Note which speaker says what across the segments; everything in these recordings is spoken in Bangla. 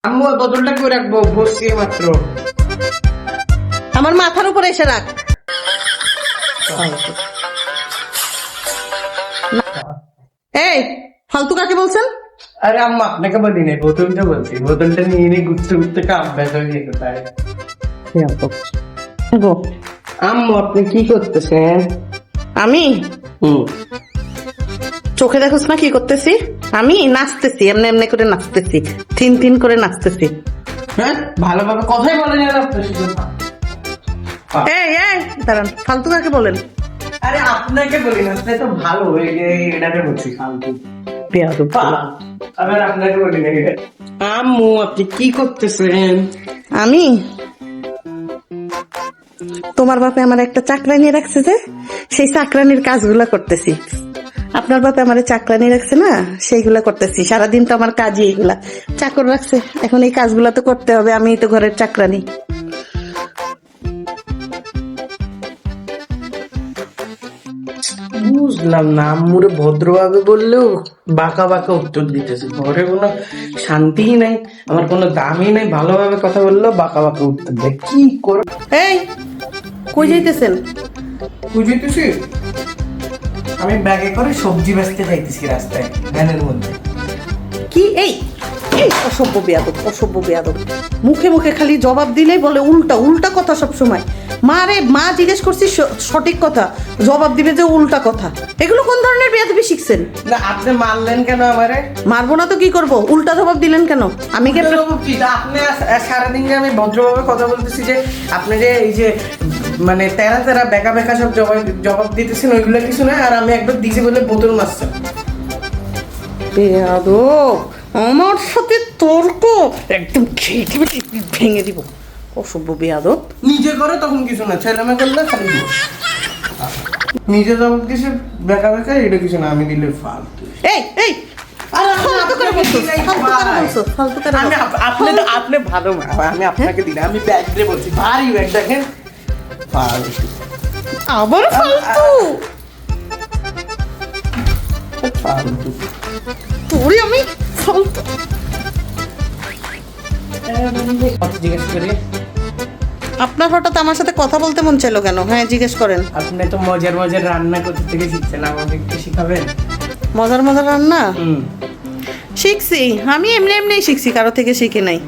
Speaker 1: আম্মু ওই বোতলটা করে রাখবো, বসছি মাত্র।
Speaker 2: আমার মাথার উপরে এসে রাখ। এই ফালতু কাকে বলছেন?
Speaker 1: আরে আম্মু আপনাকে বলি নাই, বোতলটা বলছি। বোতলটা নিয়ে নিয়ে ঘুরতে ঘুরতে অভ্যাস হয়ে গেছে তাই। আম্মু আপনি কি করতেছেন?
Speaker 2: আমি
Speaker 1: হুম,
Speaker 2: চোখে দেখোস না কি করতেছি? আমি নাচতেছি, এমনি এমনি করে নাচতেছি, থিন থিন করে নাচতেছি।
Speaker 1: হ্যাঁ ভালোভাবে কথাই বলেন আর আপনি শুধু।
Speaker 2: এই এই দাঁড়ান, ফালতু কাকে বলেন?
Speaker 1: আরে আপনাকে বলি না, আপনি তো ভালো হয়ে গিয়ে এটাকে বলছি ফালতু।
Speaker 2: বেয়াদব।
Speaker 1: আবার আপনাকে বলি না। আম্মু আপনি কি করতেছেন?
Speaker 2: আমি তোমার বাপে আমার একটা চাকরানি রাখছে যে, সেই চাকরানির কাজগুলা করতেছি। আপনার বাপে আমার চাকরানি রাখছে না, সেইগুলা করতেছি। সারাদিন তো আমার কাজই এইগুলা। চাকর রাখছে, এখন এই কাজগুলা তো করতে হবে, আমি তো ঘরের চাকরানি।
Speaker 1: বুঝলাম না, আম্মুরে ভদ্রভাবে বললেও বাঁকা বাঁকা উত্তর দিতেছে। ঘরে কোনো শান্তিই নাই, আমার কোনো দামই নাই। ভালোভাবে কথা বললেও বাঁকা বাঁকা উত্তর দেয়। কি করে
Speaker 2: এই কই যাইতেছেন?
Speaker 1: বুঝিতেছি? আমি ব্যাগে করে সবজি বেচতে যাইতেছি রাস্তায়, ভ্যানের মধ্যে।
Speaker 2: কি এই এই অসভ্য বেয়াদব, অসভ্য বেয়াদব। মুখে মুখে খালি জবাব দিলেই বলে উল্টা উল্টা কথা সব সময়। মা রে, মা জিজ্ঞেস করছি সঠিক কথা, জবাব দিবে যে উল্টা কথা। এগুলো কোন ধরনের বেয়াদবি শিখছেন?
Speaker 1: না আপনি মারলেন কেন আমারে?
Speaker 2: মারবো না তো কি করব? উল্টা জবাব দিলেন কেন? আমি কি
Speaker 1: আপনি সারাদিন যে আমি ভদ্রভাবে কথা বলতেছি, যে আপনি যে এই যে মানে তেরা তেরা বেকা বেকা সব জবাব দিতেছেন, ওইগুলো কিছু না। আর আমি একবার দিছি বলে বোতল মারছেন।
Speaker 2: বেয়াদব, আমার সাথে তর্ক একদম ভেঙে দিব। অসভ্য বেয়াদব।
Speaker 1: নিজে করে তখন কিছু না, ছেলে মেয়ে করলে খালি দোষ। নিজে জবাব দিছে বেকা বেকা, এটা কিছু না, আমি দিলে ফালতু।
Speaker 2: এই এই ফালতু করে বলছো, ফালতু করে বলছো, ফালতু করে
Speaker 1: আমি
Speaker 2: বলছো।
Speaker 1: আপনি ভালো না, আমি আপনাকে দিলে, আমি ব্যাগ দিয়ে বলছি, ভারী ব্যাগ দেখেন। ফালতু,
Speaker 2: আবার ফালতু।
Speaker 1: ফালতু।
Speaker 2: তোরে আমি ফালতু।
Speaker 1: জিজ্ঞেস করি,
Speaker 2: আপনার হঠাৎ আমার সাথে কথা বলতে মন চাইলো কেন? হ্যাঁ জিজ্ঞেস করেন।
Speaker 1: আপনি তো মজার মজার রান্না করতে থেকে শিখছেন, আমাকে একটু শিখাবেন?
Speaker 2: মজার মজার রান্না
Speaker 1: হুম।
Speaker 2: শিখছি, আমি এমনি এমনি শিখছি, কারো থেকে শিখি নাই।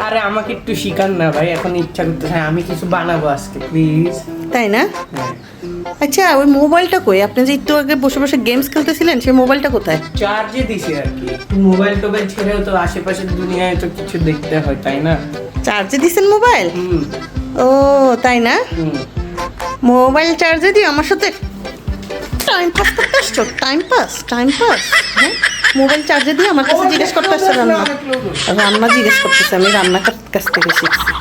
Speaker 1: আরে আমাকে একটু শিখান না ভাই, এখন ইচ্ছা করতেছে। আমি কিছু বানাবো আজকে, প্লিজ।
Speaker 2: তাই না? আচ্ছা ওই মোবাইলটা কই? আপনি যে একটু আগে বসে বসে গেমস খেলতেছিলেন, সেই মোবাইলটা কোথায়?
Speaker 1: চার্জে দিছি আর কি। একটু মোবাইল টোবাইল ছেড়েও তো আশেপাশের দুনিয়ায় তো কিছু দেখতে হয়, তাই না?
Speaker 2: চার্জে দিছেন মোবাইল?
Speaker 1: হুম
Speaker 2: ও তাই না?
Speaker 1: হুম।
Speaker 2: মোবাইল চার্জে দিয়ে আমার সাথে টাইম পাস করতে আসছো? Time pass, time pass. হ্যাঁ, মোবাইল চার্জে দিয়ে আমার কাছে জিজ্ঞেস করতে আসছো রান্না? রান্না জিজ্ঞেস করতেছে, আমি রান্নার কাছ থেকে শিখছি।